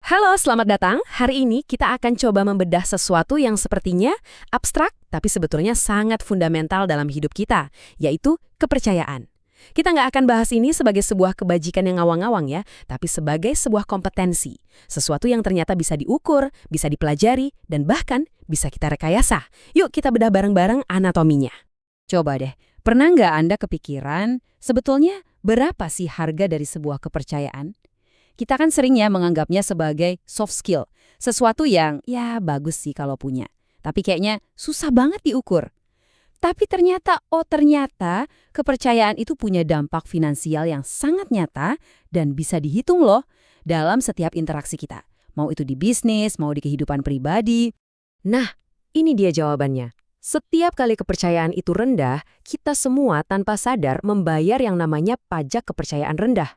Halo, selamat datang. Hari ini kita akan coba membedah sesuatu yang sepertinya abstrak, tapi sebetulnya sangat fundamental dalam hidup kita, yaitu kepercayaan. Kita nggak akan bahas ini sebagai sebuah kebajikan yang ngawang-ngawang ya, tapi sebagai sebuah kompetensi. Sesuatu yang ternyata bisa diukur, bisa dipelajari, dan bahkan bisa kita rekayasa. Yuk kita bedah bareng-bareng anatominya. Coba deh, pernah nggak Anda kepikiran sebetulnya berapa sih harga dari sebuah kepercayaan? Kita kan sering ya menganggapnya sebagai soft skill, sesuatu yang ya bagus sih kalau punya, tapi kayaknya susah banget diukur. Tapi ternyata kepercayaan itu punya dampak finansial yang sangat nyata dan bisa dihitung loh dalam setiap interaksi kita. Mau itu di bisnis, mau di kehidupan pribadi. Nah, ini dia jawabannya. Setiap kali kepercayaan itu rendah, kita semua tanpa sadar membayar yang namanya pajak kepercayaan rendah.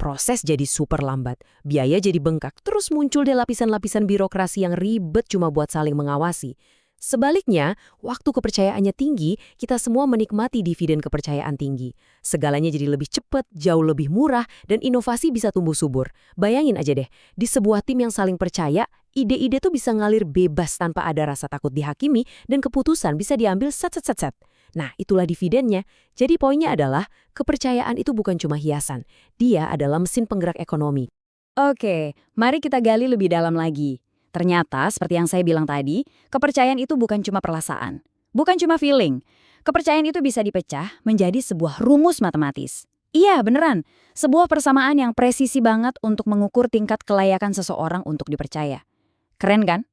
Proses jadi super lambat, biaya jadi bengkak, terus muncul deh lapisan-lapisan birokrasi yang ribet cuma buat saling mengawasi. Sebaliknya, waktu kepercayaannya tinggi, kita semua menikmati dividen kepercayaan tinggi. Segalanya jadi lebih cepat, jauh lebih murah, dan inovasi bisa tumbuh subur. Bayangin aja deh, di sebuah tim yang saling percaya, ide-ide tuh bisa ngalir bebas tanpa ada rasa takut dihakimi, dan keputusan bisa diambil set-set-set-set. Nah, itulah dividennya. Jadi poinnya adalah, kepercayaan itu bukan cuma hiasan. Dia adalah mesin penggerak ekonomi. Oke, mari kita gali lebih dalam lagi. Ternyata, seperti yang saya bilang tadi, kepercayaan itu bukan cuma perasaan. Bukan cuma feeling. Kepercayaan itu bisa dipecah menjadi sebuah rumus matematis. Iya, beneran. Sebuah persamaan yang presisi banget untuk mengukur tingkat kelayakan seseorang untuk dipercaya. Keren kan?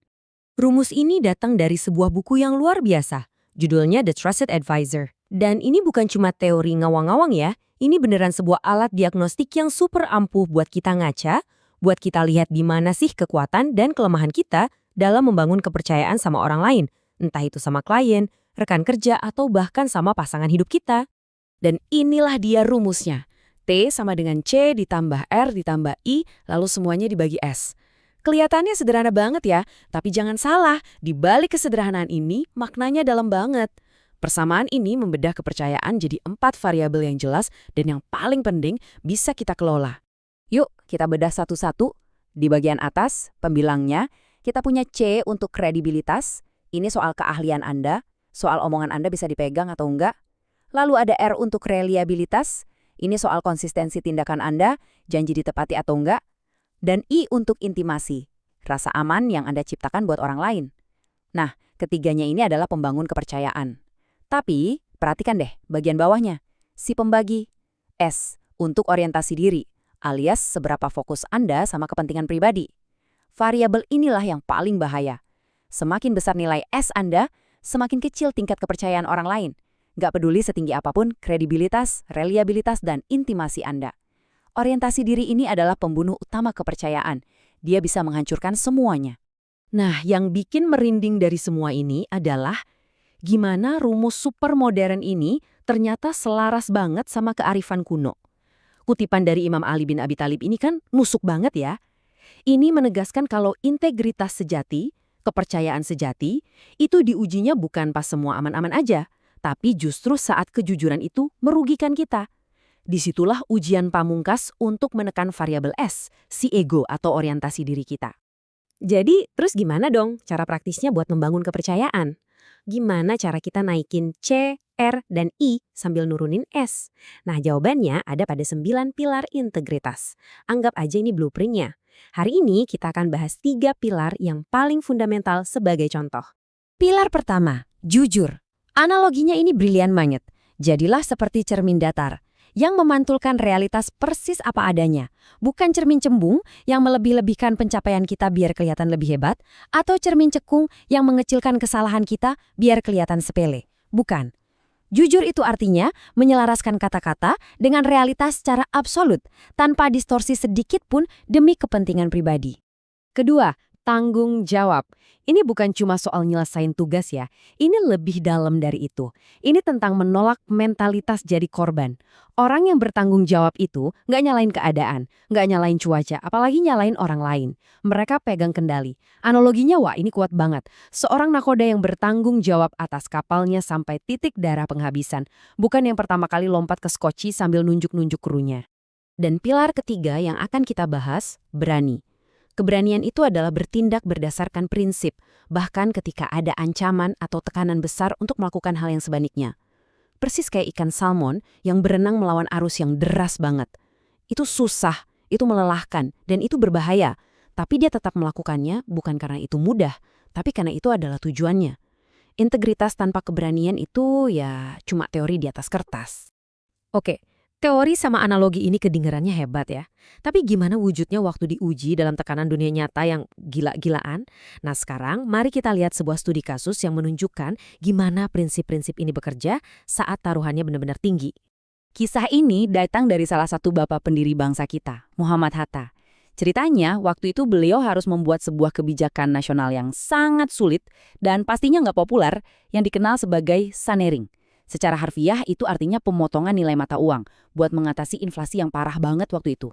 Rumus ini datang dari sebuah buku yang luar biasa. Judulnya The Trusted Advisor. Dan ini bukan cuma teori ngawang-ngawang ya. Ini beneran sebuah alat diagnostik yang super ampuh buat kita ngaca, buat kita lihat di mana sih kekuatan dan kelemahan kita dalam membangun kepercayaan sama orang lain. Entah itu sama klien, rekan kerja, atau bahkan sama pasangan hidup kita. Dan inilah dia rumusnya. T sama dengan C ditambah R ditambah I, lalu semuanya dibagi S. Kelihatannya sederhana banget ya, tapi jangan salah, di balik kesederhanaan ini maknanya dalam banget. Persamaan ini membedah kepercayaan jadi 4 variabel yang jelas dan yang paling penting bisa kita kelola. Yuk, kita bedah satu-satu. Di bagian atas, pembilangnya, kita punya C untuk kredibilitas. Ini soal keahlian Anda, soal omongan Anda bisa dipegang atau enggak. Lalu ada R untuk reliabilitas. Ini soal konsistensi tindakan Anda, janji ditepati atau enggak. Dan I untuk intimasi, rasa aman yang Anda ciptakan buat orang lain. Nah, ketiganya ini adalah pembangun kepercayaan. Tapi, perhatikan deh bagian bawahnya. Si pembagi, S, untuk orientasi diri, alias seberapa fokus Anda sama kepentingan pribadi. Variabel inilah yang paling bahaya. Semakin besar nilai S Anda, semakin kecil tingkat kepercayaan orang lain. Nggak peduli setinggi apapun kredibilitas, reliabilitas, dan intimasi Anda. Orientasi diri ini adalah pembunuh utama kepercayaan. Dia bisa menghancurkan semuanya. Nah, yang bikin merinding dari semua ini adalah gimana rumus super modern ini ternyata selaras banget sama kearifan kuno. Kutipan dari Imam Ali bin Abi Thalib ini kan nusuk banget ya. Ini menegaskan kalau integritas sejati, kepercayaan sejati, itu diujinya bukan pas semua aman-aman aja, tapi justru saat kejujuran itu merugikan kita. Disitulah ujian pamungkas untuk menekan variabel S, si ego atau orientasi diri kita. Jadi, terus gimana dong cara praktisnya buat membangun kepercayaan? Gimana cara kita naikin C, R, dan I sambil nurunin S? Nah, jawabannya ada pada 9 pilar integritas. Anggap aja ini blueprintnya. Hari ini kita akan bahas 3 pilar yang paling fundamental sebagai contoh. Pilar pertama, jujur. Analoginya ini brilian banget. Jadilah seperti cermin datar yang memantulkan realitas persis apa adanya. Bukan cermin cembung yang melebih-lebihkan pencapaian kita biar kelihatan lebih hebat, atau cermin cekung yang mengecilkan kesalahan kita biar kelihatan sepele. Bukan. Jujur itu artinya menyelaraskan kata-kata dengan realitas secara absolut, tanpa distorsi sedikit pun demi kepentingan pribadi. Kedua, tanggung jawab. Ini bukan cuma soal nyelesain tugas ya, ini lebih dalam dari itu. Ini tentang menolak mentalitas jadi korban. Orang yang bertanggung jawab itu nggak nyalain keadaan, nggak nyalain cuaca, apalagi nyalain orang lain. Mereka pegang kendali. Analoginya wah ini kuat banget. Seorang nakoda yang bertanggung jawab atas kapalnya sampai titik darah penghabisan. Bukan yang pertama kali lompat ke skoci sambil nunjuk-nunjuk krunya. Dan pilar ketiga yang akan kita bahas, berani. Keberanian itu adalah bertindak berdasarkan prinsip, bahkan ketika ada ancaman atau tekanan besar untuk melakukan hal yang sebaliknya. Persis kayak ikan salmon yang berenang melawan arus yang deras banget. Itu susah, itu melelahkan, dan itu berbahaya. Tapi dia tetap melakukannya bukan karena itu mudah, tapi karena itu adalah tujuannya. Integritas tanpa keberanian itu ya cuma teori di atas kertas. Oke, teori sama analogi ini kedengarannya hebat ya. Tapi gimana wujudnya waktu diuji dalam tekanan dunia nyata yang gila-gilaan? Nah sekarang mari kita lihat sebuah studi kasus yang menunjukkan gimana prinsip-prinsip ini bekerja saat taruhannya benar-benar tinggi. Kisah ini datang dari salah satu bapak pendiri bangsa kita, Muhammad Hatta. Ceritanya, waktu itu beliau harus membuat sebuah kebijakan nasional yang sangat sulit dan pastinya nggak populer yang dikenal sebagai sanering. Secara harfiah itu artinya pemotongan nilai mata uang buat mengatasi inflasi yang parah banget waktu itu.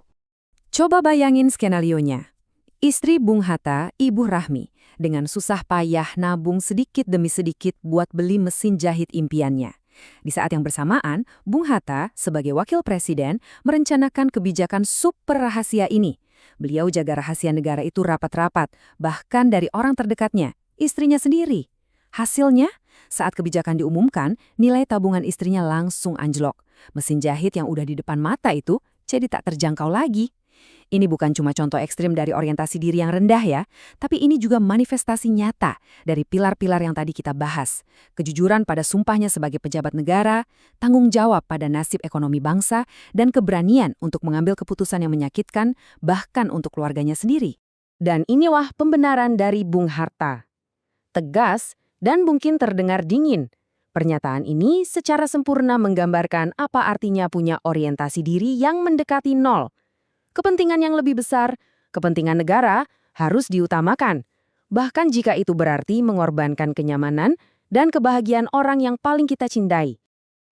Coba bayangin skenarionya. Istri Bung Hatta, Ibu Rahmi, dengan susah payah nabung sedikit demi sedikit buat beli mesin jahit impiannya. Di saat yang bersamaan, Bung Hatta sebagai wakil presiden merencanakan kebijakan super rahasia ini. Beliau jaga rahasia negara itu rapat-rapat, bahkan dari orang terdekatnya, istrinya sendiri. Hasilnya, saat kebijakan diumumkan, nilai tabungan istrinya langsung anjlok. Mesin jahit yang udah di depan mata itu jadi tak terjangkau lagi. Ini bukan cuma contoh ekstrim dari orientasi diri yang rendah ya, tapi ini juga manifestasi nyata dari pilar-pilar yang tadi kita bahas. Kejujuran pada sumpahnya sebagai pejabat negara, tanggung jawab pada nasib ekonomi bangsa, dan keberanian untuk mengambil keputusan yang menyakitkan, bahkan untuk keluarganya sendiri. Dan inilah pembenaran dari Bung Hatta. Tegas dan mungkin terdengar dingin. Pernyataan ini secara sempurna menggambarkan apa artinya punya orientasi diri yang mendekati nol. Kepentingan yang lebih besar, kepentingan negara, harus diutamakan. Bahkan jika itu berarti mengorbankan kenyamanan dan kebahagiaan orang yang paling kita cintai.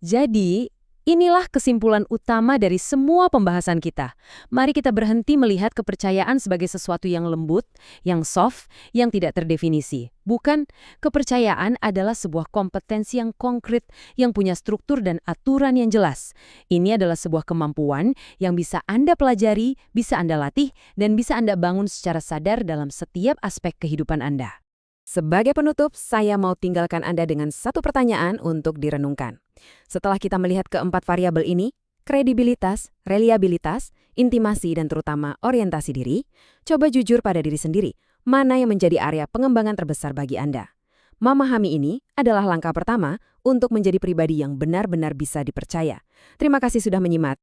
Jadi, inilah kesimpulan utama dari semua pembahasan kita. Mari kita berhenti melihat kepercayaan sebagai sesuatu yang lembut, yang soft, yang tidak terdefinisi. Bukan, kepercayaan adalah sebuah kompetensi yang konkret, yang punya struktur dan aturan yang jelas. Ini adalah sebuah kemampuan yang bisa Anda pelajari, bisa Anda latih, dan bisa Anda bangun secara sadar dalam setiap aspek kehidupan Anda. Sebagai penutup, saya mau tinggalkan Anda dengan satu pertanyaan untuk direnungkan. Setelah kita melihat keempat variabel ini, kredibilitas, reliabilitas, intimasi, dan terutama orientasi diri, coba jujur pada diri sendiri, mana yang menjadi area pengembangan terbesar bagi Anda. Memahami ini adalah langkah pertama untuk menjadi pribadi yang benar-benar bisa dipercaya. Terima kasih sudah menyimak.